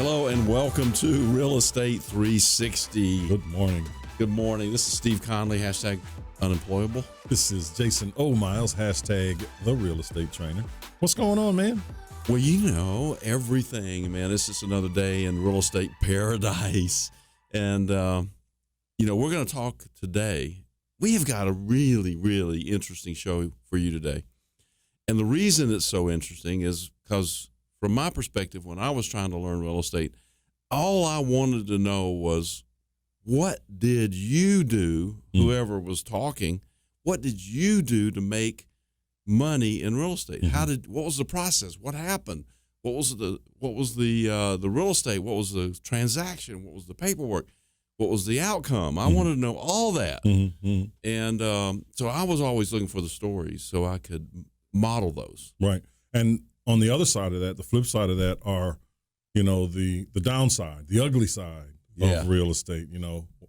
Hello and welcome to Real Estate 360. Good morning. Good morning. This is Steve Conley, hashtag unemployable. This is Jason Myles, hashtag the real estate trainer. What's going on, man? Well, you know, everything, man. It's just another day in real estate paradise. And, we're going to talk today. We have got a really, really interesting show for you today. And the reason it's so interesting is because from my perspective, when I was trying to learn real estate, all I wanted to know was, what did you do, whoever was talking, what did you do to make money in real estate? What was the process? What happened? What was the real estate? What was the transaction? What was the paperwork? What was the outcome? I wanted to know all that. And so I was always looking for the stories so I could model those. Right. And on the other side of that, the flip side of that are, the downside, the ugly side of real estate,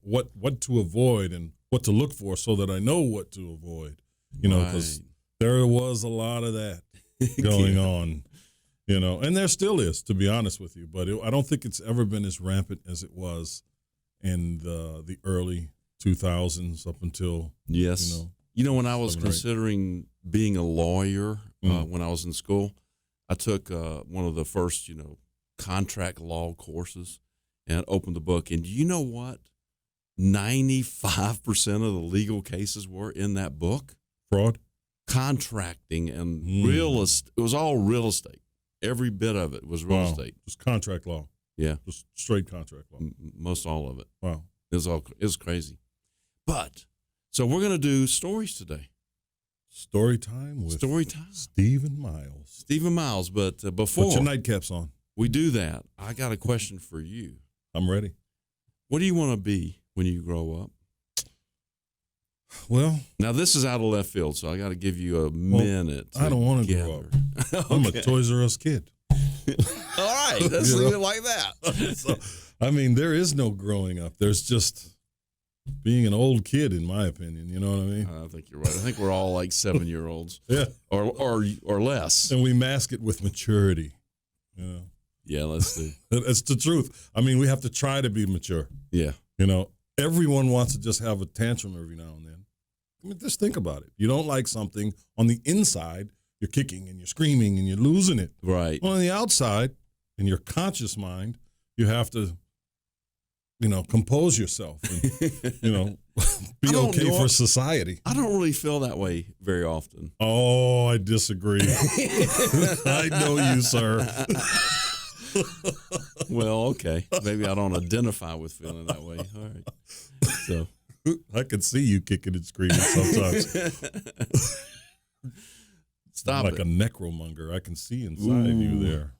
what to avoid and what to look for so that I know what to avoid, because there was a lot of that going on, and there still is, to be honest with you. But I don't think it's ever been as rampant as it was in the early 2000s up until, when I was considering being a lawyer when I was in school, I took one of the first, contract law courses and opened the book. And do you know what 95% of the legal cases were in that book? Fraud? Contracting and real estate. It was all real estate. Every bit of it was real estate. Just contract law. Yeah. Just straight contract law. Most all of it. Wow. It was crazy. But, so we're going to do stories today. Story time with Steve and Myles. Steve and Myles, but before put your nightcaps on. We do that, I got a question for you. I'm ready. What do you want to be when you grow up? Well, now this is out of left field, so I got to give you a minute. I don't want to grow up. Okay. I'm a Toys R Us kid. All right, let's leave it like that. So, there is no growing up. There's just being an old kid, in my opinion. You know what I mean? I think you're right. I think we're all like 7-year-olds, or less, and we mask it with maturity. Yeah, let's do. That's the truth. We have to try to be mature. Yeah. Everyone wants to just have a tantrum every now and then. Just think about it. You don't like something on the inside, you're kicking and you're screaming and you're losing it. Right. On the outside, in your conscious mind, you have to, compose yourself and, be okay for society. I don't really feel that way very often. Oh, I disagree. I know you, sir. Well, okay. Maybe I don't identify with feeling that way. All right. So I can see you kicking and screaming sometimes. Stop like it. A necromonger. I can see inside you there,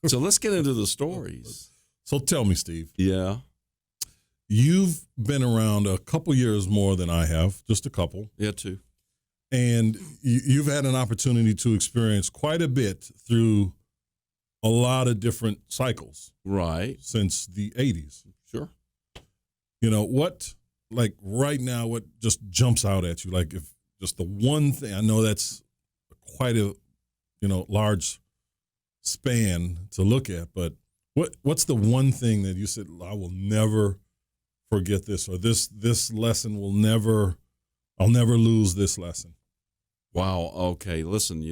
So let's get into the stories. So tell me, Steve. Yeah. You've been around a couple years more than I have, just a couple. Yeah, 2. And you've had an opportunity to experience quite a bit through a lot of different cycles. Right. Since the 80s. Sure. What, like right now, what just jumps out at you? Like if just the one thing, I know that's quite a, large span to look at, but what's the one thing that you said, I will never forget this, or this lesson I'll never lose this lesson? Wow. Okay. Listen,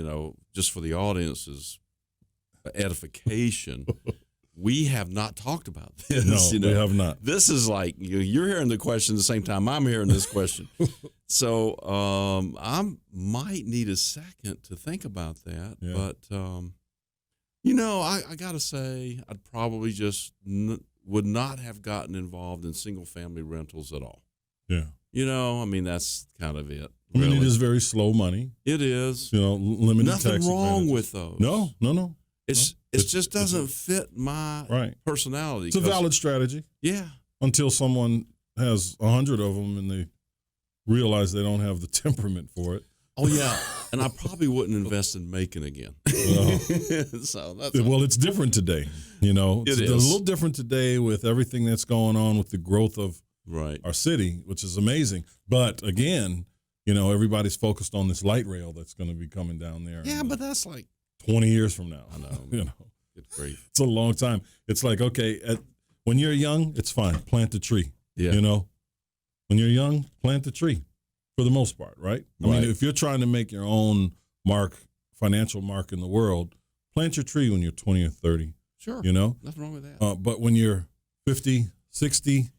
just for the audience's edification, we have not talked about this. No, we have not. This is like, you're hearing the question at the same time I'm hearing this question. So I might need a second to think about that. Yeah. But, I got to say, I'd probably just would not have gotten involved in single-family rentals at all. Yeah. That's kind of it. Really. It is very slow money. It is. Limited Nothing tax wrong advantages. with those. No. It just doesn't fit my personality. It's a valid strategy. Yeah. Until someone has 100 of them and they realize they don't have the temperament for it. Oh, yeah. And I probably wouldn't invest in Macon again. So it's different today. It's a little different today with everything that's going on with the growth of our city, which is amazing. But again, everybody's focused on this light rail that's going to be coming down there. Yeah, but that's like 20 years from now. I know. Good grief. It's a long time. It's like, okay, when you're young, it's fine. Plant the tree. Yeah. You know, when you're young, plant the tree for the most part, right? I mean, if you're trying to make your own financial mark in the world, plant your tree when you're 20 or 30. Sure. You know? Nothing wrong with that. But when you're 50, 60,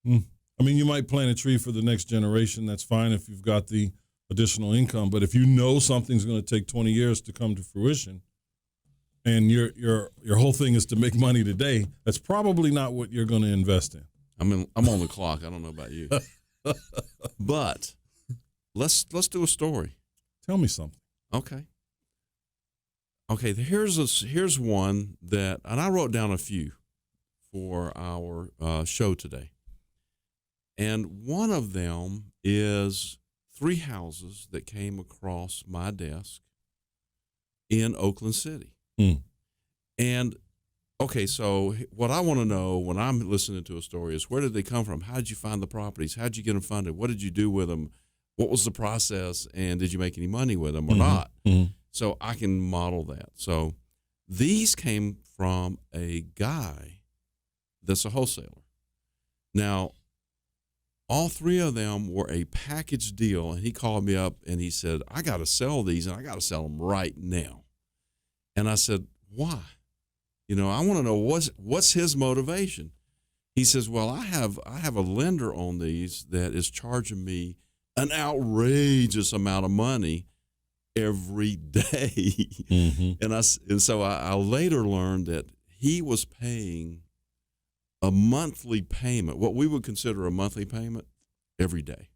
I mean, you might plant a tree for the next generation. That's fine if you've got the additional income. But if you know something's going to take 20 years to come to fruition, and your whole thing is to make money today, that's probably not what you're going to invest in. I'm on the clock. I don't know about you, but let's do a story. Tell me something. Okay. Here's one that, and I wrote down a few for our show today. And one of them is 3 houses that came across my desk in Oakland City. And, okay, so what I want to know when I'm listening to a story is, where did they come from? How did you find the properties? How did you get them funded? What did you do with them? What was the process? And did you make any money with them or not? So I can model that. So these came from a guy that's a wholesaler. Now, all 3 of them were a package deal, and he called me up and he said, I got to sell these, and I got to sell them right now. And I said, why? You know, I want to know what's his motivation. He says, well, I have a lender on these that is charging me an outrageous amount of money every day. And so I later learned that he was paying a monthly payment, what we would consider a monthly payment, every day.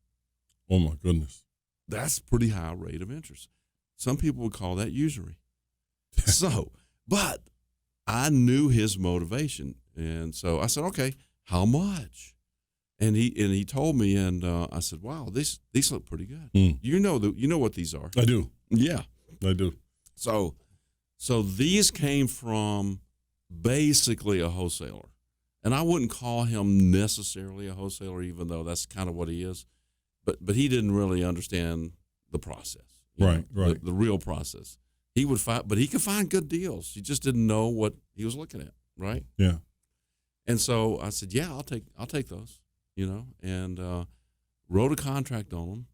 Oh, my goodness. That's pretty high rate of interest. Some people would call that usury. So, but I knew his motivation. And so I said, okay, how much? And he told me, and I said, wow, these look pretty good. You know what these are. I do. Yeah. I do. So these came from basically a wholesaler. And I wouldn't call him necessarily a wholesaler, even though that's kind of what he is. But he didn't really understand the process. Right. The real process. He would find, but he could find good deals. He just didn't know what he was looking at, right? Yeah. And so I said, yeah, I'll take those, you know, and wrote a contract on them,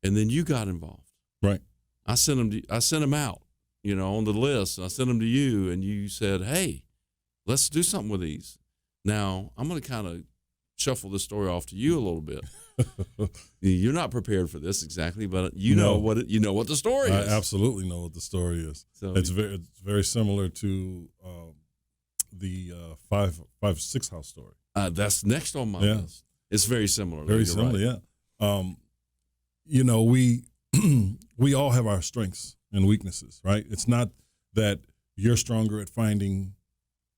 and then you got involved. Right. I sent them out, you know, on the list. And I sent them to you, and you said, hey, let's do something with these. Now I'm going to kind of shuffle this story off to you a little bit. You're not prepared for this exactly, but you know what the story is. I absolutely know what the story is. So it's very similar to the 5-6 house story. That's next on my list. It's very similar. Very similar, right. You know, we all have our strengths and weaknesses, right? It's not that you're stronger at finding.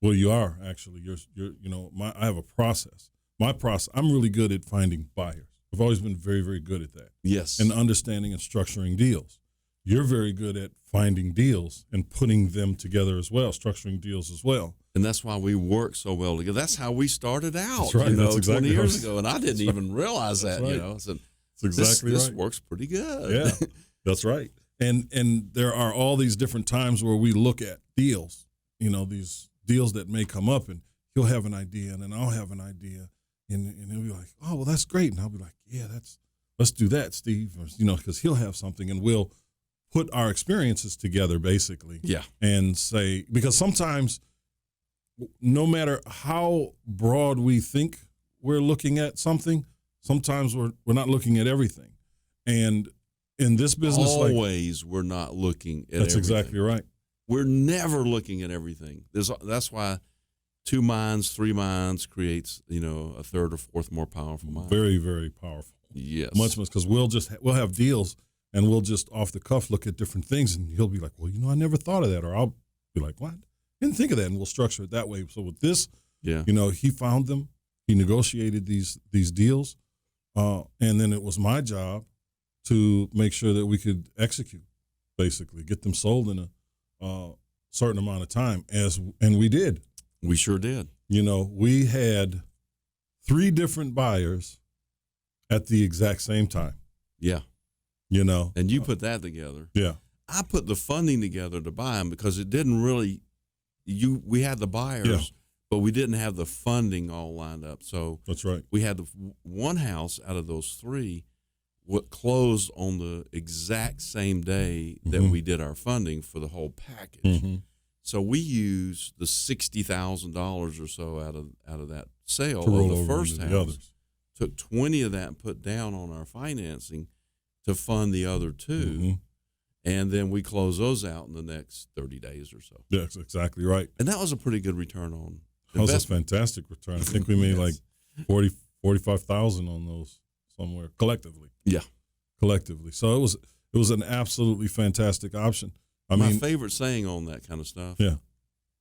Well, you are actually. I have a process. My process, I'm really good at finding buyers. I've always been very, very good at that. Yes. And understanding and structuring deals. You're very good at finding deals and putting them together as well, structuring deals as well. And that's why we work so well together. That's how we started out, that's right. That's exactly 20 years ago. And I didn't even realize that, right. you know. So that's exactly this right. works pretty good. Yeah, that's right. And there are all these different times where we look at deals, you know, these deals that may come up, and he'll have an idea and then I'll have an idea. And he'll be like, oh, well, that's great. And I'll be like, yeah, let's do that, Steve. Or, you know, because he'll have something, and we'll put our experiences together, basically. Yeah. And say, because sometimes no matter how broad we think we're looking at something, sometimes we're not looking at everything. And in this business, always we're not looking at that's everything. Exactly right. We're never looking at everything. That's why 2 minds, 3 minds creates, you know, a third or fourth more powerful mind. Very, very powerful. Yes. Much, because we'll have deals, and we'll just off the cuff look at different things, and he'll be like, well, you know, I never thought of that. Or I'll be like, what? Didn't think of that. And we'll structure it that way. So with this, you know, he found them. He negotiated these deals. And then it was my job to make sure that we could execute, basically, get them sold in a certain amount of time. And we did. We sure did. You know, we had 3 different buyers at the exact same time. Yeah. You know. And you put that together. Yeah. I put the funding together to buy them because it didn't really we had the buyers, Yeah. but we didn't have the funding all lined up. So That's right. we had one house out of those three what closed on the exact same day that we did our funding for the whole package. So we used the $60,000 or so out of that sale of the first house. Took 20 of that and put down on our financing to fund the other two. And then we close those out in the next 30 days or so. Yeah, that's exactly right. And that was a pretty good return on That was a investment. fantastic return. I think we made like 45,000 on those somewhere collectively. Yeah. Collectively. So it was an absolutely fantastic option. My favorite saying on that kind of stuff. Yeah.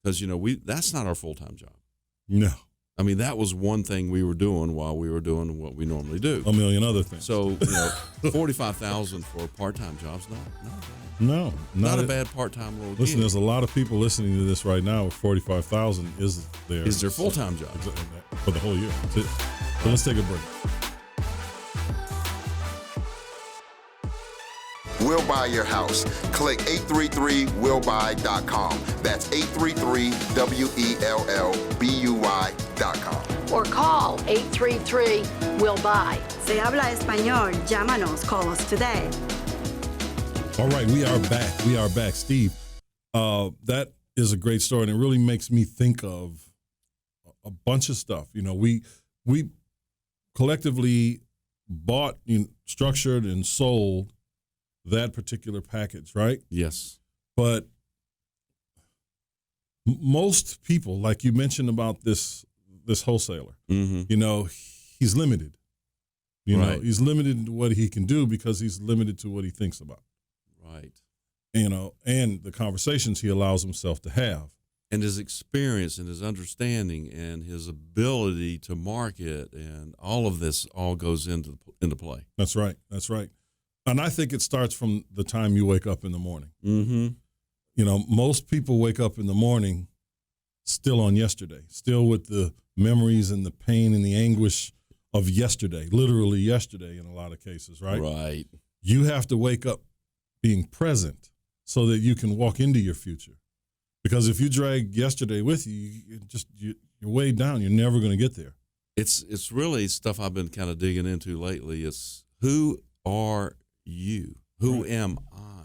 Because, that's not our full-time job. No. I mean, that was one thing we were doing while we were doing what we normally do. A million other things. So, $45,000 for a part-time job's not a bad part-time little Listen, gig. there's a lot of people listening to this right now. 45,000 is their full-time job for the whole year. That's it. So let's take a break. We'll Buy Your House. Click 833willbuy.com. That's 833WELLBUY.com. Or call 833-WILL-BUY. Se habla español. Llámanos. Call us today. All right, we are back. We are back. Steve, that is a great story, and it really makes me think of a bunch of stuff. We collectively bought, structured, and sold that particular package, right? Yes. But most people, like you mentioned about this wholesaler, he's limited. Right. He's limited to what he can do because he's limited to what he thinks about. Right. And the conversations he allows himself to have. And his experience and his understanding and his ability to market and all of this all goes into play. That's right. That's right. And I think it starts from the time you wake up in the morning. Most people wake up in the morning still on yesterday, still with the memories and the pain and the anguish of yesterday, literally yesterday in a lot of cases, right? Right. You have to wake up being present so that you can walk into your future. Because if you drag yesterday with you, you're way down. You're never going to get there. It's really stuff I've been kind of digging into lately. It's who are you? Who am I?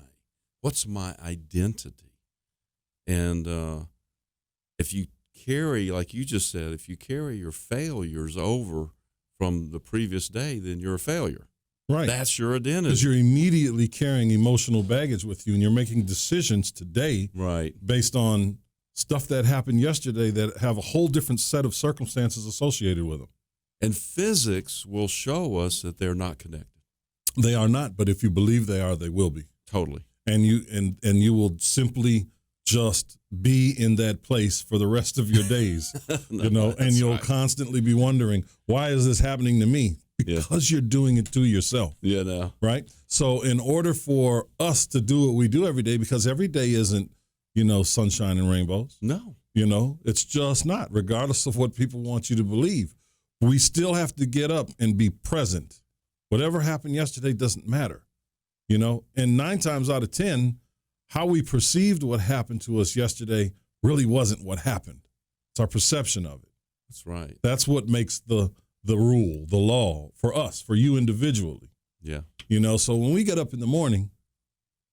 What's my identity? And if you carry, like you just said, if you carry your failures over from the previous day, then you're a failure. Right. That's your identity. Because you're immediately carrying emotional baggage with you, and you're making decisions today based on stuff that happened yesterday that have a whole different set of circumstances associated with them. And physics will show us that they're not connected. They are not, but if you believe they are, they will be. Totally. And you will simply just be in that place for the rest of your days, and you'll constantly be wondering, why is this happening to me? Because you're doing it to yourself. Yeah, no. Right? So in order for us to do what we do every day, because every day isn't, sunshine and rainbows. No. It's just not, regardless of what people want you to believe. We still have to get up and be present. Whatever happened yesterday doesn't matter, And 9 times out of 10, how we perceived what happened to us yesterday really wasn't what happened. It's our perception of it. That's right. That's what makes the rule, the law for us, for you individually. Yeah. So when we get up in the morning,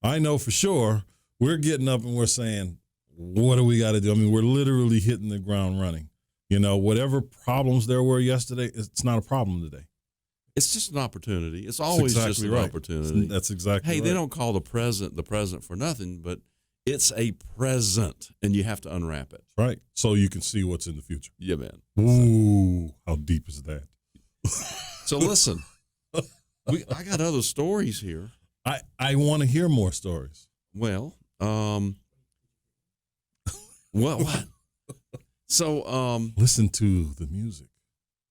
I know for sure we're getting up and we're saying, what do we got to do? I mean, we're literally hitting the ground running. Whatever problems there were yesterday, it's not a problem today. It's just an opportunity. It's always just an opportunity. That's exactly right. Hey, they don't call the present for nothing, but it's a present, and you have to unwrap it. Right. So you can see what's in the future. Yeah, man. Ooh, how deep is that? So listen, I got other stories here. I want to hear more stories. Well, what? So, listen to the music.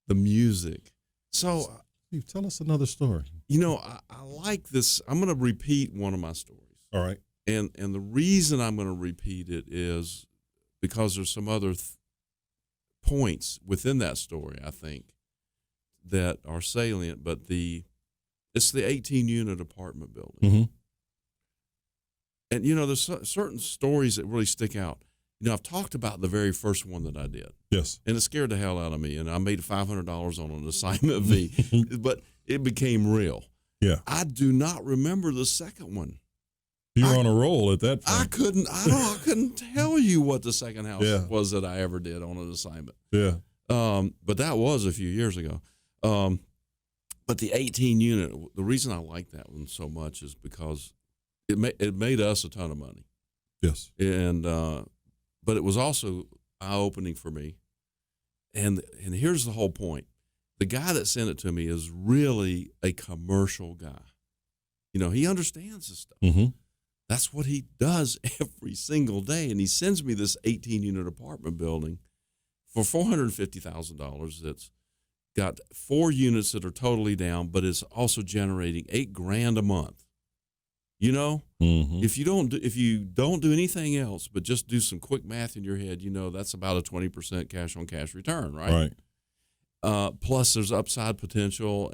The music. So, Steve, tell us another story. I like this. I'm going to repeat one of my stories. All right. And the reason I'm going to repeat it is because there's some other points within that story, I think, that are salient. But it's the 18-unit apartment building. Mm-hmm. And, there's certain stories that really stick out. I've talked about the very first one that I did. Yes. And it scared the hell out of me. And I made $500 on an assignment fee, but it became real. Yeah. I do not remember the second one. You were on a roll at that point. I couldn't tell you what the second house was that I ever did on an assignment. Yeah. But that was a few years ago. But the 18 unit, the reason I like that one so much is because it made us a ton of money. Yes. And but it was also eye-opening for me. And here's the whole point. The guy that sent it to me is really a commercial guy. He understands this stuff. Mm-hmm. That's what he does every single day. And he sends me this 18-unit apartment building for $450,000 that's got 4 units that are totally down, but it's also generating $8,000 a month. Mm-hmm. If you don't do anything else but just do some quick math in your head, that's about a 20% cash on cash return, right? Right. Plus there's upside potential,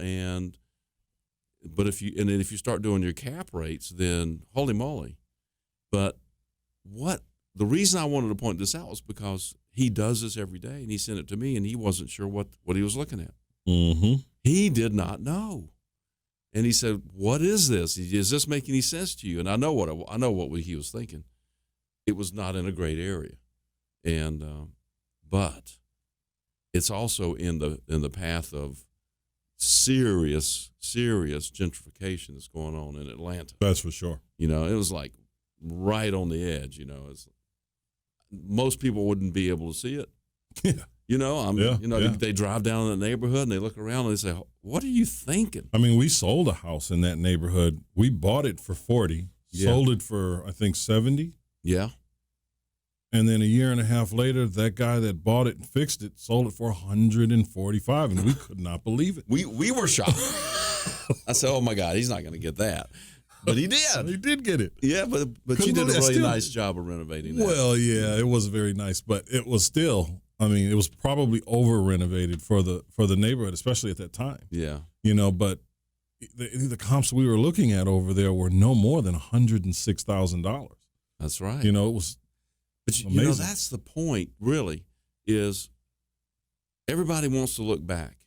but if you start doing your cap rates, then holy moly. But the reason I wanted to point this out was because he does this every day, and he sent it to me, and he wasn't sure what he was looking at. Mm-hmm. He did not know. And he said, "What is this? Does this make any sense to you?" And I know what he was thinking. It was not in a great area, and but it's also in the path of serious gentrification that's going on in Atlanta. That's for sure. It was like right on the edge. Most people wouldn't be able to see it. Yeah. They drive down in the neighborhood and they look around and they say, "What are you thinking?" I mean, we sold a house in that neighborhood. We bought it for 40, sold it for, I think, 70. Yeah. And then a year and a half later, that guy that bought it and fixed it sold it for 145, and we could not believe it. We were shocked. I said, "Oh my God, he's not going to get that," but he did. He did get it. Yeah, but you did a really nice job of renovating that. Well, yeah, it was very nice, but it was still. I mean, it was probably over renovated for the neighborhood, especially at that time. Yeah. But the comps we were looking at over there were no more than $106,000. That's right. It was. But that's the point, really, is everybody wants to look back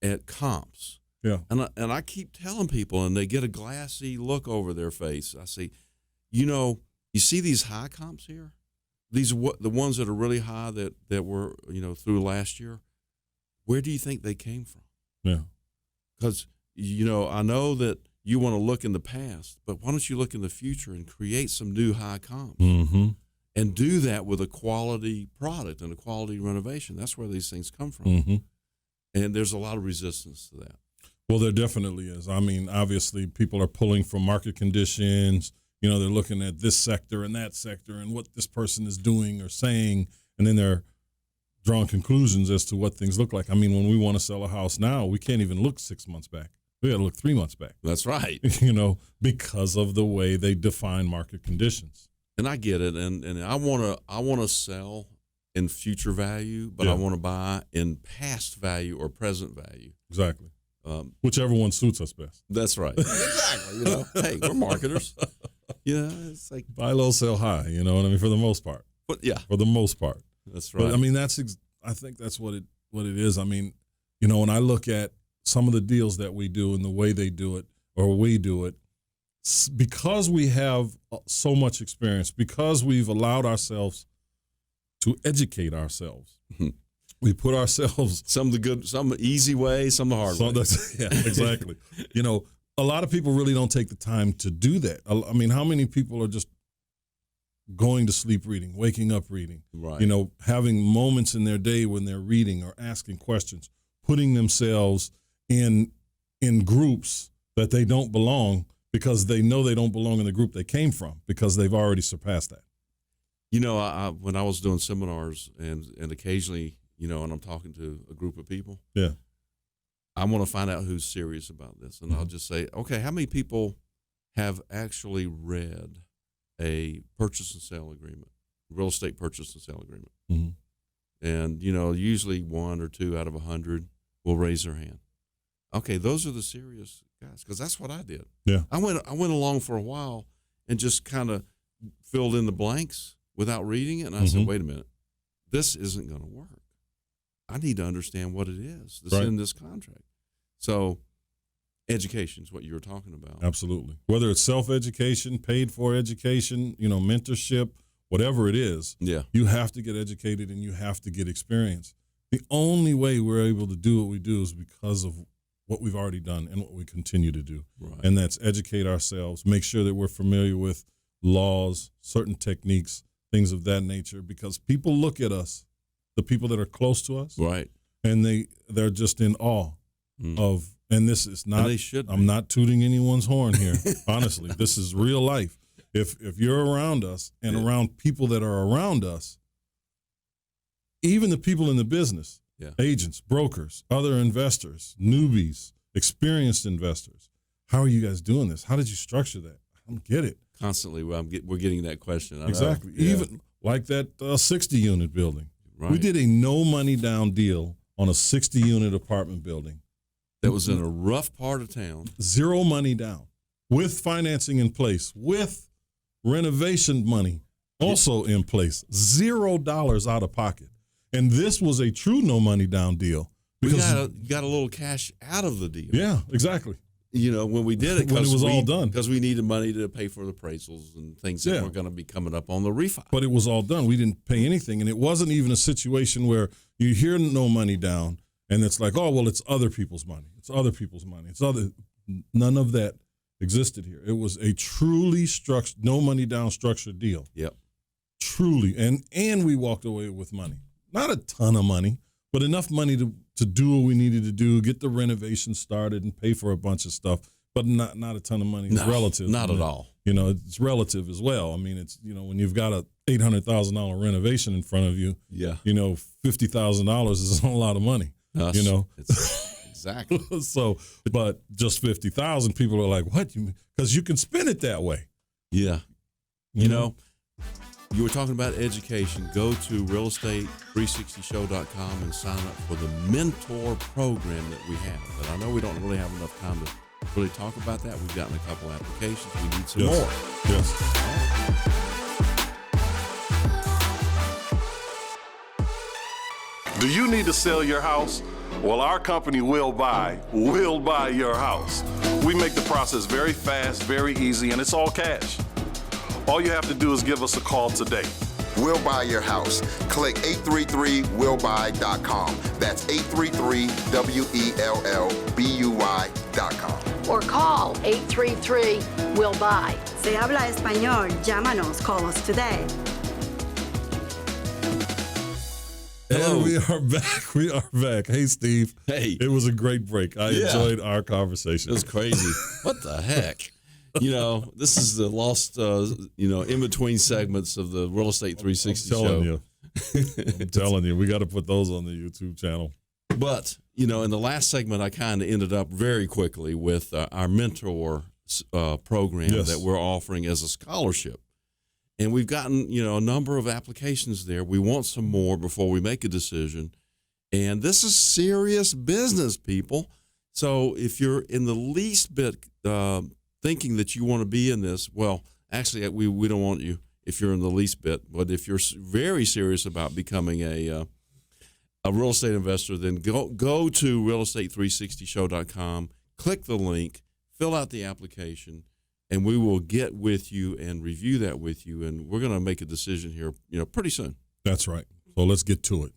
at comps. Yeah. And I keep telling people, and they get a glassy look over their face. I say, you see these high comps here? These the ones that are really high that were, through last year, where do you think they came from? Yeah. Because, I know that you want to look in the past, but why don't you look in the future and create some new high comps? Mm-hmm. And do that with a quality product and a quality renovation. That's where these things come from. Mm-hmm. And there's a lot of resistance to that. Well, there definitely is. I mean, obviously, people are pulling from market conditions. They're looking at this sector and that sector and what this person is doing or saying, and then they're drawing conclusions as to what things look like. I mean, when we want to sell a house now, we can't even look 6 months back. We got to look 3 months back. That's right. Because of the way they define market conditions. And I get it, and I want to sell in future value, but I want to buy in past value or present value. Exactly. Whichever one suits us best. That's right. Exactly. Hey, we're marketers. It's like buy low, sell high. You know what I mean? For the most part. But yeah, for the most part. That's right. But, I mean, I think that's what it is. I mean, when I look at some of the deals that we do and the way they do it, or we do it, because we have so much experience, because we've allowed ourselves to educate ourselves. We put ourselves some the easy way, some the hard way. Yeah, exactly. A lot of people really don't take the time to do that. I mean, how many people are just going to sleep reading, waking up reading, right? Having moments in their day when they're reading or asking questions, putting themselves in groups that they don't belong because they know they don't belong in the group they came from because they've already surpassed that. When I was doing seminars and occasionally, and I'm talking to a group of people, I want to find out who's serious about this. And I'll just say, okay, how many people have actually read a purchase and sale agreement, real estate purchase and sale agreement? Mm-hmm. And, usually 1 or 2 out of 100 will raise their hand. Okay, those are the serious guys, because that's what I did. Yeah. I went along for a while and just kind of filled in the blanks without reading it. And I said, wait a minute, this isn't going to work. I need to understand what it is that's in this contract. So education is what you were talking about. Absolutely. Whether it's self-education, paid for education, mentorship, whatever it is, you have to get educated and you have to get experience. The only way we're able to do what we do is because of what we've already done and what we continue to do. Right. And that's educate ourselves, make sure that we're familiar with laws, certain techniques, things of that nature, because people look at us, the people that are close to us, right, and they're just in awe of, and this is not, and they should be. I'm not tooting anyone's horn here. Honestly, this is real life. If you're around us and around people that are around us, even the people in the business, agents, brokers, other investors, newbies, experienced investors, how are you guys doing this? How did you structure that? I don't get it. Constantly, we're getting that question. I exactly. know. Yeah. Even like that 60-unit building. Right. We did a no money down deal on a 60-unit apartment building. That was in a rough part of town. Zero money down, with financing in place, with renovation money also in place. $0 out of pocket. And this was a true no money down deal. Because you got a little cash out of the deal. Yeah, exactly. When we did it, when it was all done, because we needed money to pay for the appraisals and things that were going to be coming up on the refi. But it was all done. We didn't pay anything, and it wasn't even a situation where you hear no money down, and it's like, oh well, it's other people's money. It's other people's money. None of that existed here. It was a truly structured, no money down structured deal. Yep. Truly, and we walked away with money. Not a ton of money, but enough money to do what we needed to do, get the renovation started, and pay for a bunch of stuff. But not a ton of money. It's relative. Not at all. It's relative as well. I mean, it's when you've got a $800,000 renovation in front of you. Yeah. $50,000 is a lot of money. It's, exactly. So, but just 50,000, people are like, what? Because you can spin it that way. Yeah. You know. You were talking about education. Go to realestate360show.com and sign up for the mentor program that we have. But I know we don't really have enough time to really talk about that. We've gotten a couple applications. We need some more. Yes. Do you need to sell your house? Well, our company will buy your house. We make the process very fast, very easy, and it's all cash. All you have to do is give us a call today. We'll buy your house. Click 833willbuy.com. That's 833WELLBUY.com. Or call 833-WILL-BUY. Se habla español, llámanos, call us today. And we are back. We are back. Hey, Steve. Hey. It was a great break. I enjoyed our conversation. It was crazy. What the heck? This is the lost, in between segments of the Real Estate 360 show. I'm telling you, we got to put those on the YouTube channel. But, in the last segment, I kind of ended up very quickly with our mentor program that we're offering as a scholarship. And we've gotten, a number of applications there. We want some more before we make a decision. And this is serious business, people. So if you're in the least bit thinking that you want to be in this, well, actually, we don't want you if you're in the least bit. But if you're very serious about becoming a real estate investor, then go to realestate360show.com, click the link, fill out the application, and we will get with you and review that with you. And we're going to make a decision here, pretty soon. That's right. So let's get to it.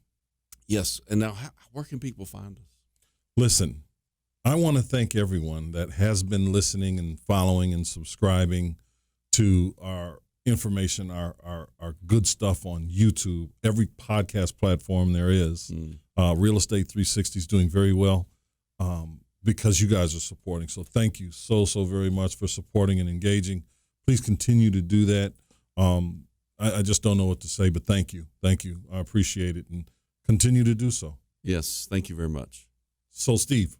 Yes. And now, where can people find us? Listen. I want to thank everyone that has been listening and following and subscribing to our information, our good stuff on YouTube, every podcast platform there is. Real Estate 360 is doing very well because you guys are supporting. So thank you so very much for supporting and engaging. Please continue to do that. I just don't know what to say, but thank you. Thank you. I appreciate it, and continue to do so. Yes, thank you very much. So, Steve,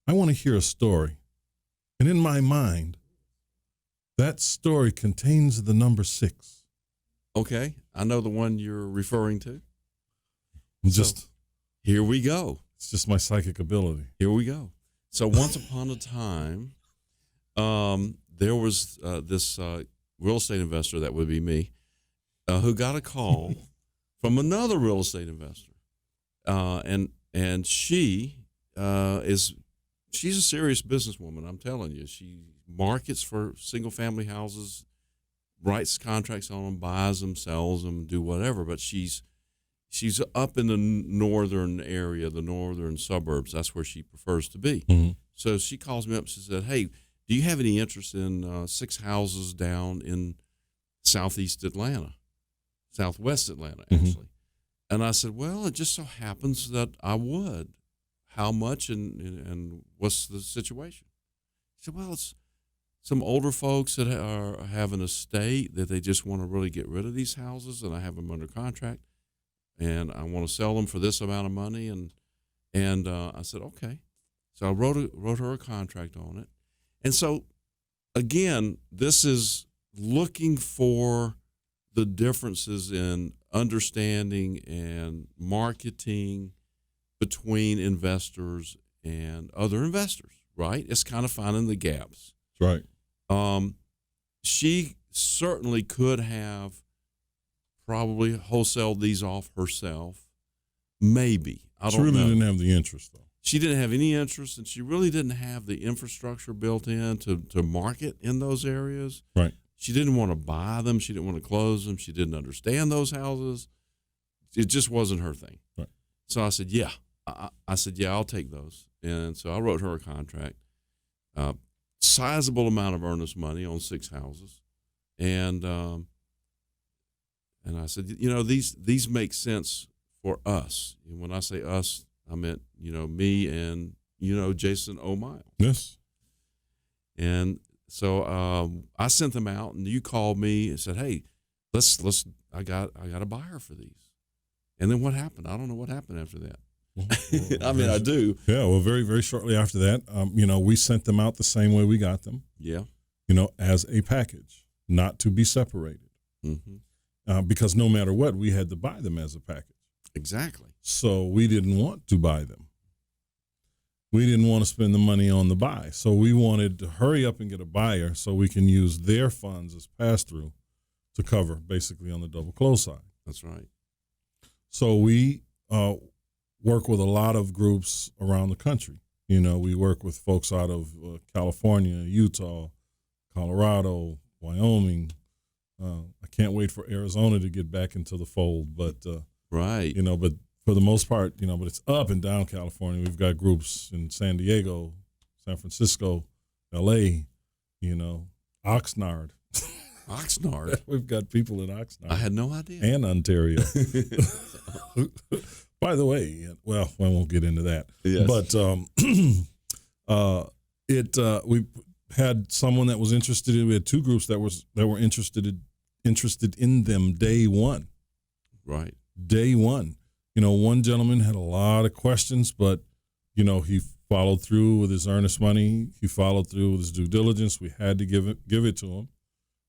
I want to hear a story. And in my mind, that story contains the number 6. Okay. I know the one you're referring to. Here we go. It's just my psychic ability. Here we go. So once upon a time, there was this real estate investor, that would be me, who got a call from another real estate investor. And she's a serious businesswoman. I'm telling you, she markets for single family houses, writes contracts on them, buys them, sells them, do whatever. But she's up in the northern area, the northern suburbs. That's where she prefers to be. Mm-hmm. So she calls me up. She said, "Hey, do you have any interest in 6 houses down in southwest Atlanta, actually?" And I said, "Well, it just so happens that I would. How much and what's the situation?" She said, "Well, it's some older folks that have an estate that they just want to really get rid of these houses, and I have them under contract, and I want to sell them for this amount of money." And I said, "Okay." So I wrote her a contract on it. And so, again, this is looking for the differences in understanding and marketing between investors and other investors, right? It's kind of finding the gaps. That's right. She certainly could have probably wholesaled these off herself. Maybe. I don't know. She really didn't have the interest, though. She didn't have any interest, and she really didn't have the infrastructure built in to market in those areas. Right. She didn't want to buy them. She didn't want to close them. She didn't understand those houses. It just wasn't her thing. Right. So I said, yeah. I said, yeah, I'll take those. And so I wrote her a contract, sizable amount of earnest money on 6 houses. And I said, these make sense for us. And when I say us, I meant, me and, Jason O. Myles. Yes. And so I sent them out, and you called me and said, "Hey, I got a buyer for these." And then what happened? I don't know what happened after that. I mean, I do. Yeah. Well, very, very shortly after that, we sent them out the same way we got them. Yeah. As a package, not to be separated. Mm-hmm. Because no matter what, we had to buy them as a package. Exactly. So we didn't want to buy them. We didn't want to spend the money on the buy. So we wanted to hurry up and get a buyer so we can use their funds as pass-through to cover basically on the double close side. That's right. So we work with a lot of groups around the country. We work with folks out of California, Utah, Colorado, Wyoming. I can't wait for Arizona to get back into the fold, but right. But for the most part, but it's up and down California. We've got groups in San Diego, San Francisco, L.A., Oxnard. Oxnard? We've got people in Oxnard. I had no idea. And Ontario. By the way, well, I won't get into that. Yes. But we had someone that was interested in. We had 2 groups that were interested in them day one. Right. Day one. One gentleman had a lot of questions, but, he followed through with his earnest money. He followed through with his due diligence. We had to give it to him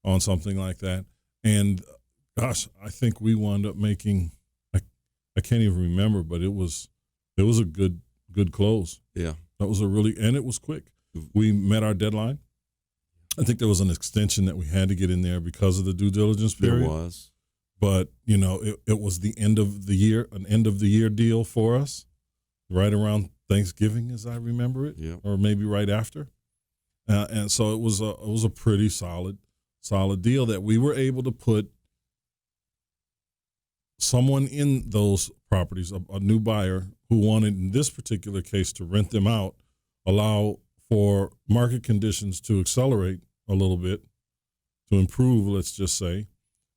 on something like that. And, gosh, I think we wound up making, I can't even remember, but it was a good close. Yeah. That was and it was quick. We met our deadline. I think there was an extension that we had to get in there because of the due diligence period. There was. But, it was the end of the year, an end of the year deal for us, right around Thanksgiving, as I remember it, yeah. Or maybe right after. And so it was a pretty solid deal that we were able to put someone in those properties, a new buyer who wanted, in this particular case, to rent them out, allow for market conditions to accelerate a little bit, to improve, let's just say,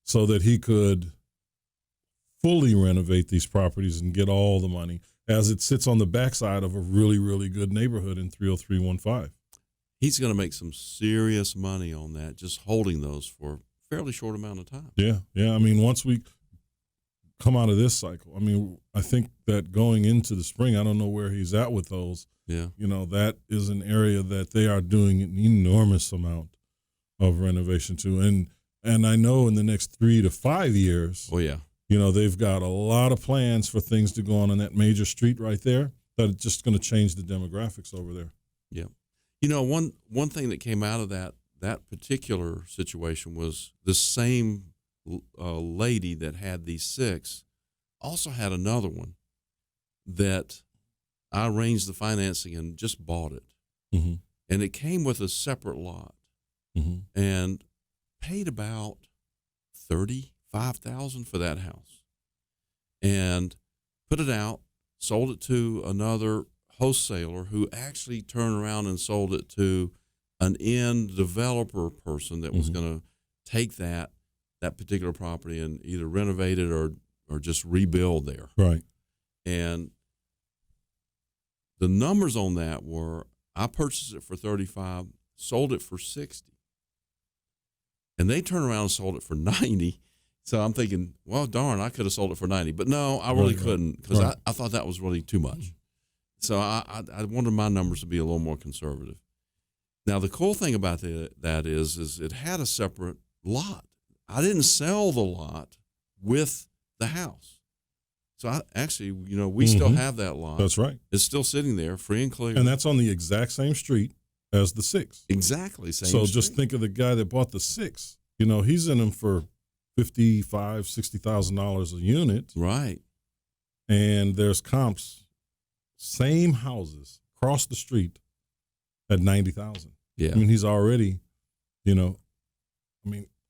so that he could fully renovate these properties and get all the money, as it sits on the backside of a really, really good neighborhood in 30315. He's going to make some serious money on that, just holding those for a fairly short amount of time. Yeah. I mean, once we come out of this cycle, I think that going into the spring, I don't know where he's at with those. Yeah. That is an area that they are doing an enormous amount of renovation to. And I know in the next 3 to 5 years, oh yeah, they've got a lot of plans for things to go on that major street right there that are just going to change the demographics over there. Yeah. One thing that came out of that that particular situation was the same lady that had these 6 also had another one that I arranged the financing and just bought it. Mm-hmm. And it came with a separate lot, Mm-hmm. and paid about $35,000 for that house, and put it out, sold it to another wholesaler who actually turned around and sold it to an end developer person that was Mm-hmm. going to take that particular property and either renovate it or just rebuild there. Right. And the numbers on that were, I purchased it for 35, sold it for 60. And they turned around and sold it for 90. So I'm thinking, well, darn, I could have sold it for 90. But no, I really couldn't, because I thought that was really too much. So I wanted my numbers to be a little more conservative. Now, the cool thing about that is it had a separate lot. I didn't sell the lot with the house. So I actually, we still have that lot. That's right. It's still sitting there, free and clear. And that's on the exact same street as the 6. Exactly. Same So street. just think of the guy that bought the 6. He's in them for $55,000-$60,000 a unit. Right. And there's comps, same houses across the street at $90,000. Yeah. I mean, he's already,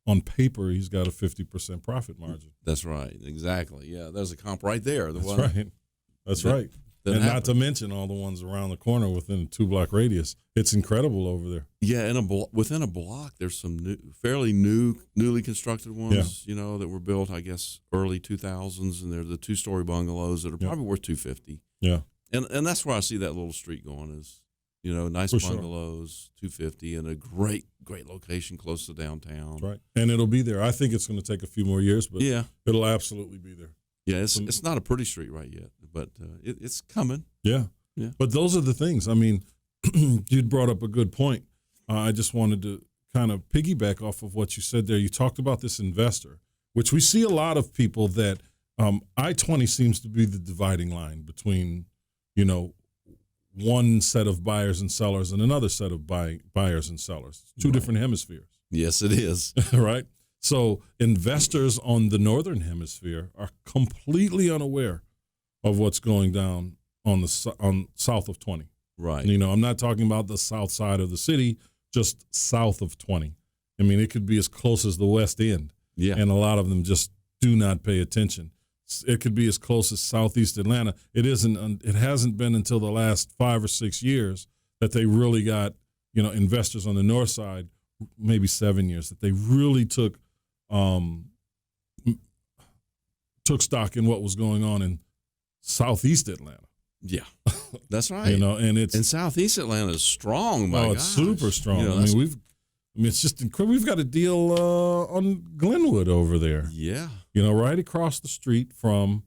on paper, he's got a 50% profit margin. That's right. Exactly. Yeah. There's a comp right there. That's right. That's right. And not to mention all the ones around the corner within a 2-block radius. It's incredible over there. Yeah, within a block, there's some newly constructed ones, that were built, I guess, early 2000s, and they're the 2-story bungalows that are probably worth $250. Yeah, and that's where I see that little street going is, nice For bungalows, $250, and a great location close to downtown. that's right. And it'll be there. I think it's going to take a few more years, but it'll absolutely be there. Yeah, it's not a pretty street right yet, but it's coming. Yeah. But those are the things. I mean, you'd brought up a good point. I just wanted to kind of piggyback off of what you said there. You talked about this investor, which we see a lot of people that I-20 seems to be the dividing line between, one set of buyers and sellers and another set of buyers and sellers. Two different hemispheres. Yes, it is. Right? So investors on the northern hemisphere are completely unaware of what's going down on south of 20. Right. I'm not talking about the south side of the city, just south of 20. I mean, it could be as close as the West End. Yeah. And a lot of them just do not pay attention. It could be as close as Southeast Atlanta. It hasn't been until the last 5 or 6 years that they really got, investors on the north side, maybe 7 years, that they really took stock in what was going on in Southeast Atlanta. Yeah, that's right. And Southeast Atlanta is strong. It's super strong. It's just incredible. We've got a deal on Glenwood over there. Yeah, right across the street from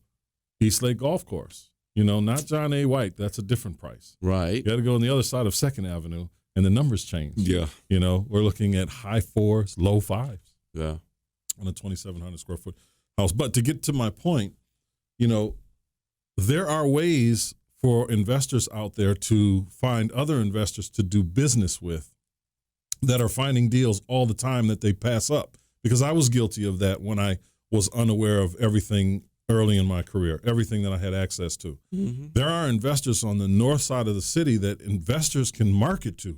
East Lake Golf Course. Not John A. White. That's a different price. Right. You got to go on the other side of 2nd Avenue, and the numbers change. Yeah. We're looking at high 4s, low 5s. Yeah. On a 2,700 square foot house. But to get to my point, there are ways for investors out there to find other investors to do business with that are finding deals all the time that they pass up. Because I was guilty of that when I was unaware of everything early in my career, everything that I had access to. Mm-hmm. There are investors on the north side of the city that investors can market to.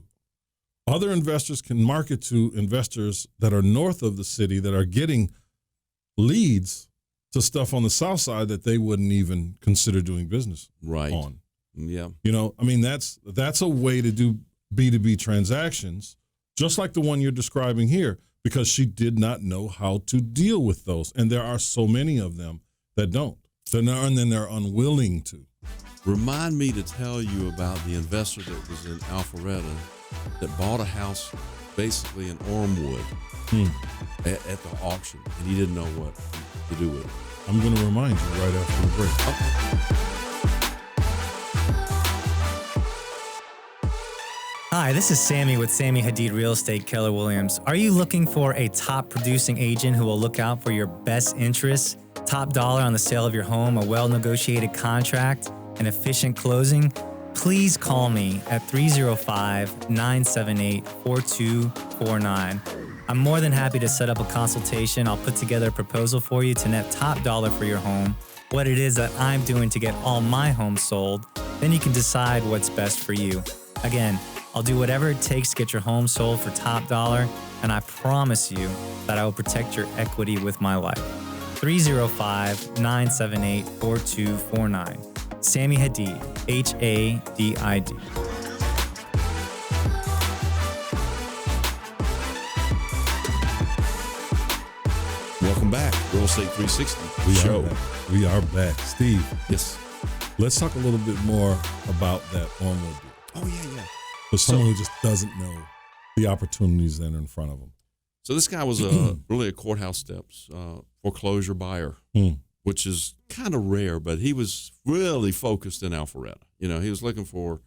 Other investors can market to investors that are north of the city that are getting leads to stuff on the south side that they wouldn't even consider doing business on. Yeah. That's a way to do B2B transactions, just like the one you're describing here, because she did not know how to deal with those. And there are so many of them that don't. And then they're unwilling to. Remind me to tell you about the investor that was in Alpharetta that bought a house basically in Ormwood at the auction, and he didn't know what to do with it. I'm going to remind you right after the break. Okay. Hi, this is Sammy with Sammy Hadid Real Estate Keller Williams. Are you looking for a top producing agent who will look out for your best interests, top dollar on the sale of your home, a well-negotiated contract, an efficient closing? please call me at 305-978-4249. I'm more than happy to set up a consultation. I'll put together a proposal for you to net top dollar for your home, what it is that I'm doing to get all my homes sold. Then you can decide what's best for you. Again, I'll do whatever it takes to get your home sold for top dollar, and I promise you that I will protect your equity with my life. 305-978-4249. Sammy Hadid, Hadid. Welcome back, Real Estate 360. We are back. Steve, Yes. let's talk a little bit more about that Ormwood deal. Oh, yeah. For someone who just doesn't know the opportunities that are in front of them. So this guy was really a courthouse steps foreclosure buyer, which is kind of rare, but he was really focused in Alpharetta. You know, he was looking for,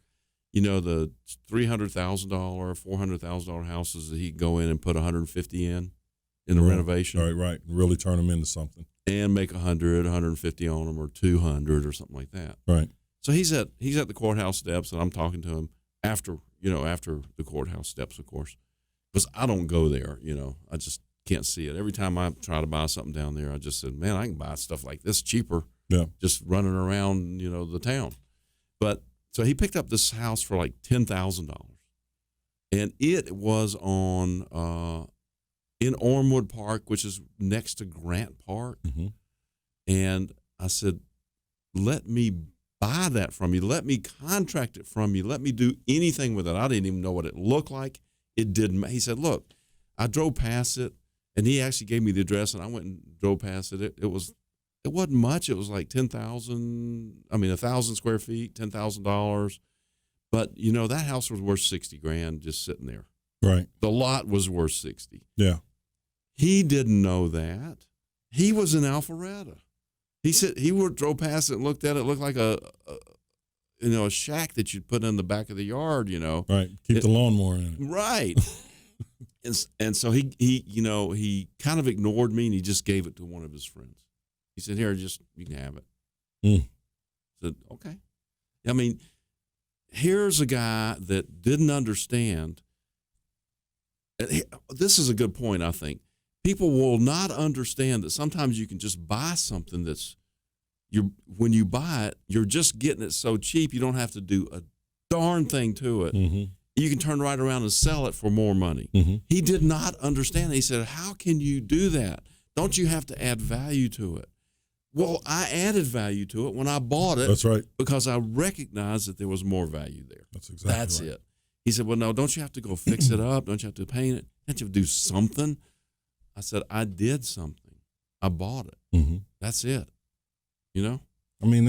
the $300,000, $400,000 houses that he could go in and put 150 in a renovation. Right. Really turn them into something. And make 100, 150 on them, or 200 or something like that. Right. So he's at the courthouse steps, and I'm talking to him after the courthouse steps, of course, because I don't go there. I just can't see it. Every time I try to buy something down there, I just said, man, I can buy stuff like this cheaper. Yeah. Just running around, the town. But so he picked up this house for like $10,000, and it was on in Ormwood Park, which is next to Grant Park. Mm-hmm. And I said, let me buy that from you. Let me contract it from you. Let me do anything with it. I didn't even know what it looked like. It didn't. He said, look, I drove past it, and he actually gave me the address, and I went and drove past it. It wasn't much. It was like 1,000 square feet, $10,000. But, that house was worth $60,000 just sitting there. Right. The lot was worth 60. Yeah. He didn't know that. He was in Alpharetta. He said he drove past it and looked at it. It looked like a shack that you'd put in the back of the yard. Right. Keep the lawnmower in it. Right. and so he kind of ignored me, and he just gave it to one of his friends. He said, "Here, you can have it." I said, "Okay." I mean, here's a guy that didn't understand. This is a good point, I think. People will not understand that sometimes you can just buy something when you buy it, you're just getting it so cheap you don't have to do a darn thing to it. Mm-hmm. You can turn right around and sell it for more money. Mm-hmm. He did not understand. He said, how can you do that? Don't you have to add value to it? Well, I added value to it when I bought it. That's right. Because I recognized that there was more value there. That's exactly right. It. He said, well, no, don't you have to go fix it up? Don't you have to paint it? Don't you have to do something? I said, I did something. I bought it. Mm-hmm. That's it. I mean,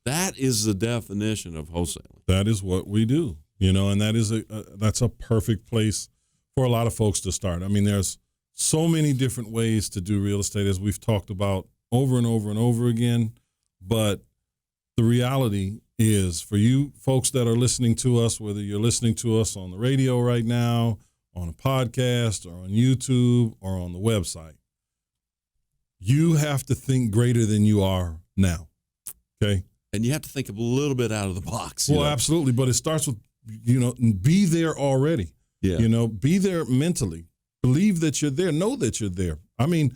that is the definition of wholesaling. That is what we do, and that is that's a perfect place for a lot of folks to start. I mean, there's so many different ways to do real estate, as we've talked about over and over and over again. But the reality is, for you folks that are listening to us, whether you're listening to us on the radio right now, on a podcast, or on YouTube, or on the website, you have to think greater than you are now. Okay? And you have to think a little bit out of the box. Well, absolutely. But it starts with, be there already. Yeah. Be there mentally. Believe that you're there. Know that you're there. I mean,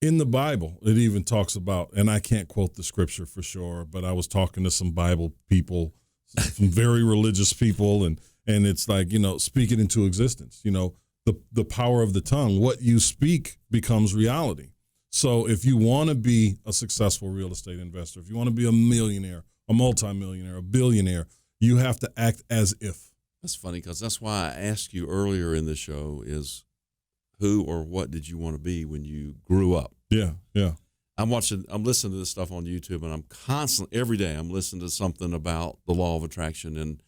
in the Bible, it even talks about, and I can't quote the scripture for sure, but I was talking to some Bible people, some very religious people, and it's like, speak it into existence. The power of the tongue. What you speak becomes reality. So if you want to be a successful real estate investor, if you want to be a millionaire, a multimillionaire, a billionaire, you have to act as if. That's funny, because that's why I asked you earlier in the show is, who or what did you want to be when you grew up? Yeah. I'm listening to this stuff on YouTube, and I'm constantly, every day, I'm listening to something about the law of attraction and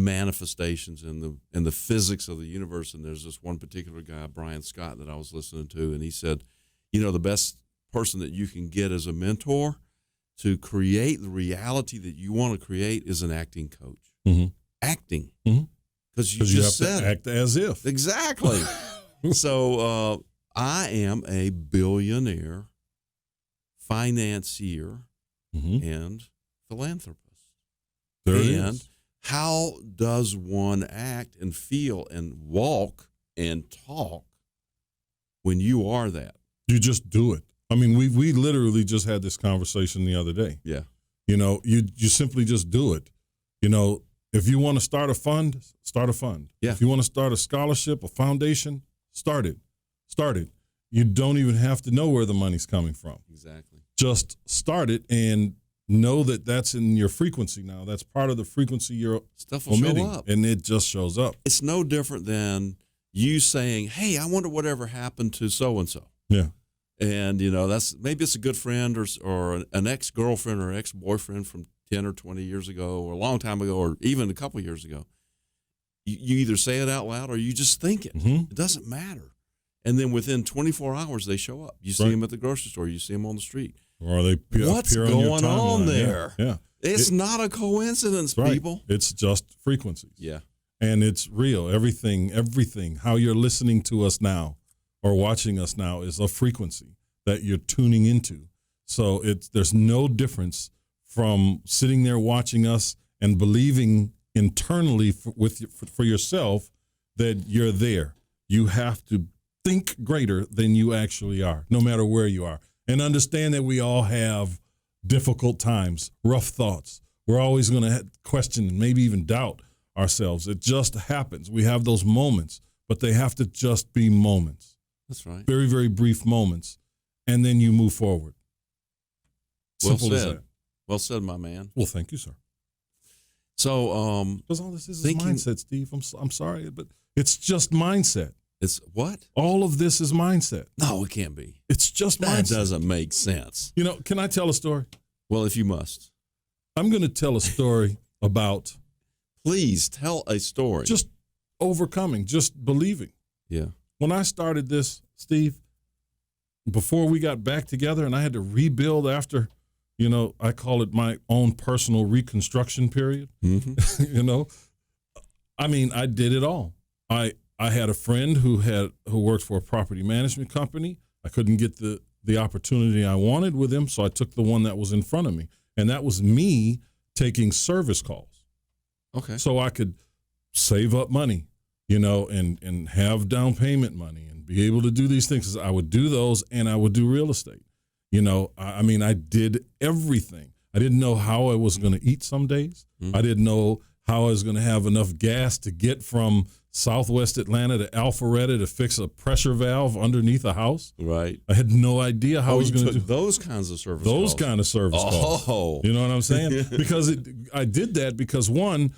manifestations and the physics of the universe. And there's this one particular guy, Brian Scott, that I was listening to, and he said, the best person that you can get as a mentor to create the reality that you want to create is an acting coach. Mm-hmm. Acting. Mm-hmm. Because you just have said to act as if. Exactly. So I am a billionaire financier and philanthropist. There it And is. how does one act and feel and walk and talk when you are that? You just do it. I mean, we literally just had this conversation the other day. Yeah. You know, you simply just do it. You know, if you want to start a fund, start a fund. Yeah. If you want to start a scholarship, a foundation, start it. Start it. You don't even have to know where the money's coming from. Exactly. Just start it and know that that's in your frequency now. That's part of the frequency you're Stuff will omitting, show up. and it just shows up. It's no different than you saying, hey, I wonder whatever happened to so-and-so. Yeah. And, that's maybe it's a good friend or an ex-girlfriend or ex-boyfriend from 10 or 20 years ago or a long time ago or even a couple years ago. You either say it out loud or you just think it. Mm-hmm. It doesn't matter. And then within 24 hours, they show up. You see Right. them at the grocery store. You see them on the street. Or they What's appear on your going on timeline. there? Yeah. It's not a coincidence, Right. people. It's just frequencies. Yeah. And it's real. Everything, how you're listening to us now or watching us now is a frequency that you're tuning into. So there's no difference from sitting there watching us and believing internally for yourself that you're there. You have to think greater than you actually are, no matter where you are. And understand that we all have difficult times, rough thoughts. We're always going to question and maybe even doubt ourselves. It just happens. We have those moments, but they have to just be moments. That's right. Very, very brief moments. And then you move forward. Well Simple as said. that. Well said, my man. Well, thank you, sir. So, Because all this is thinking- mindset, Steve. I'm sorry, but it's just mindset. it's what? All of this is mindset. No, it can't be. It's just That mindset. doesn't make sense. You know, can I tell a story? Well, if you must, I'm going to tell a story about please tell a story. just overcoming, just believing. yeah. When I started this, Steve, before we got back together and I had to rebuild after, I call it my own personal reconstruction period. Mm-hmm. I mean, I did it all. I had a friend who worked for a property management company. I couldn't get the opportunity I wanted with him, so I took the one that was in front of me. And that was me taking service calls. Okay. So I could save up money, and have down payment money and be able to do these things. I would do those and I would do real estate. I mean, I did everything. I didn't know how I was going to eat some days. Mm-hmm. I didn't know how I was going to have enough gas to get from Southwest Atlanta to Alpharetta to fix a pressure valve underneath a house. Right. I had no idea how I was you going to took do those kinds of service those calls. kind of service calls. Oh. You know what I'm saying? Because I did that because, one,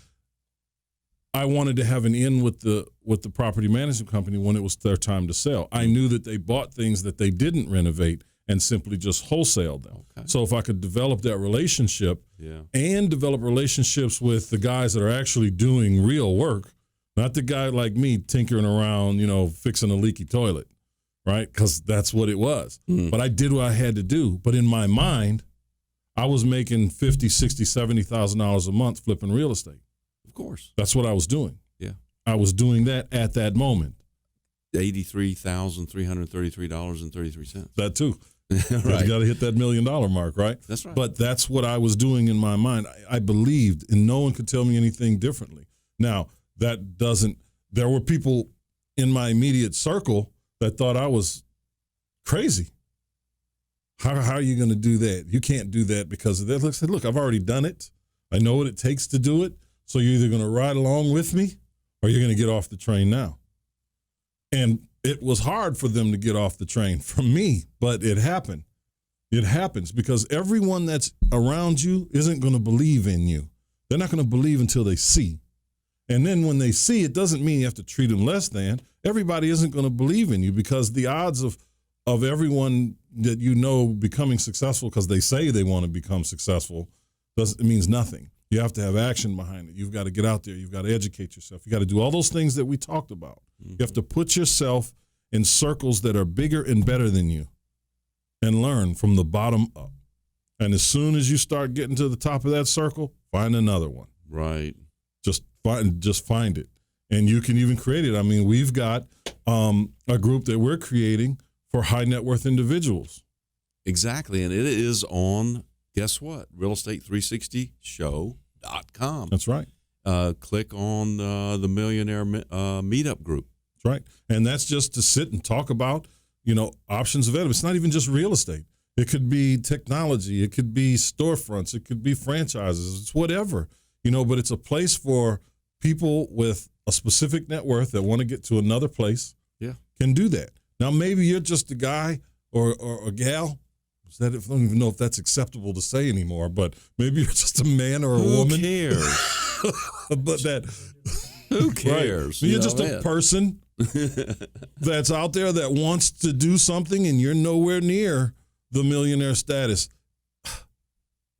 I wanted to have an in with the property management company when it was their time to sell. I knew that they bought things that they didn't renovate and simply just wholesaled them. Okay. So if I could develop that relationship Yeah. and develop relationships with the guys that are actually doing real work, not the guy like me tinkering around, fixing a leaky toilet, right? Because that's what it was. But I did what I had to do. But in my mind, I was making $50,000, $60,000, $70,000 a month flipping real estate. Of course. That's what I was doing. Yeah. I was doing that at that moment. $83,333.33. That too. Right. You got to hit that $1 million mark, right? That's right. But that's what I was doing in my mind. I believed, and no one could tell me anything differently. Now, there were people in my immediate circle that thought I was crazy. How are you going to do that? You can't do that because of that. I said, look, I've already done it. I know what it takes to do it. So you're either going to ride along with me or you're going to get off the train now. And it was hard for them to get off the train from me, but it happened. It happens because everyone that's around you isn't going to believe in you. They're not going to believe until they see. And then when they see, it doesn't mean you have to treat them less than. Everybody isn't going to believe in you because the odds of everyone that becoming successful because they say they want to become successful, it means nothing. You have to have action behind it. You've got to get out there. You've got to educate yourself. You got to do all those things that we talked about. You have to put yourself in circles that are bigger and better than you and learn from the bottom up. And as soon as you start getting to the top of that circle, find another one. Right. Just find it. And you can even create it. I mean, we've got a group that we're creating for high net worth individuals. Exactly. And it is on guess what? realestate360show.com. That's right. Click on the Millionaire Meetup group. That's right. And that's just to sit and talk about, options available. It's not even just real estate. It could be technology. It could be storefronts. It could be franchises. It's whatever, but it's a place for people with a specific net worth that want to get to another place. Yeah. Can do that. Now, maybe you're just a guy or a gal. I don't even know if that's acceptable to say anymore, but maybe you're just a man or a woman. Who cares? But Who cares? Right. You're just a person that's out there that wants to do something, and you're nowhere near the millionaire status.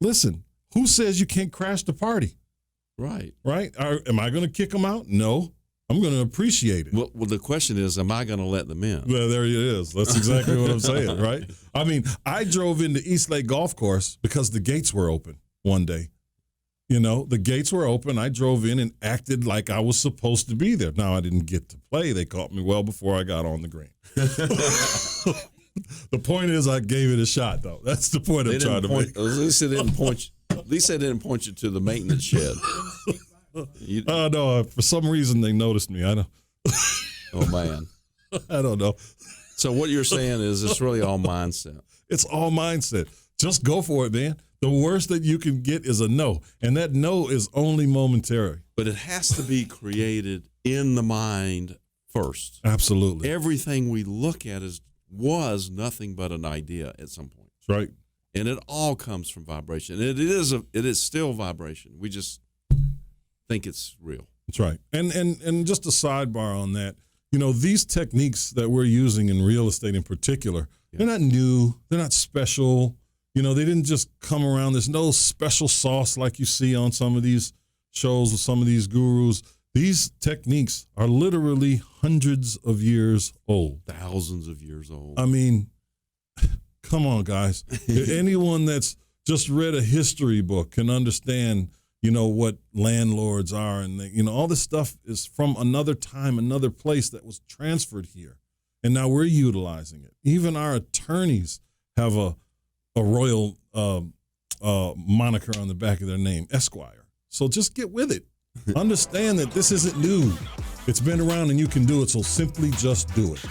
Listen, who says you can't crash the party? Right. Right? Am I going to kick them out? No. I'm going to appreciate it. Well, the question is, am I going to let them in? Well, there it is. That's exactly what I'm saying, right? I mean, I drove into East Lake Golf Course because the gates were open one day. The gates were open. I drove in and acted like I was supposed to be there. Now, I didn't get to play. They caught me well before I got on the green. The point is, I gave it a shot, though. That's the point I'm trying to make. At least they didn't point you to the maintenance shed. No, for some reason they noticed me. I don't. Oh man, I don't know. So what you're saying is it's really all mindset. It's all mindset. Just go for it, man. The worst that you can get is a no, and that no is only momentary. But it has to be created in the mind first. Absolutely. Everything we look at was nothing but an idea at some point. That's right. And it all comes from vibration. It is still vibration. We just think it's real. That's right. And just a sidebar on that, these techniques that we're using in real estate in particular, they're not new, they're not special. They didn't just come around. There's no special sauce like you see on some of these shows with some of these gurus. These techniques are literally hundreds of years old. Thousands of years old. I mean, come on, guys. Anyone that's just read a history book can understand what landlords are, and all this stuff is from another time, another place that was transferred here, and now we're utilizing it. Even our attorneys have a royal moniker on the back of their name, Esquire. So just get with it. Understand that this isn't new. It's been around, and you can do it. So simply just do it.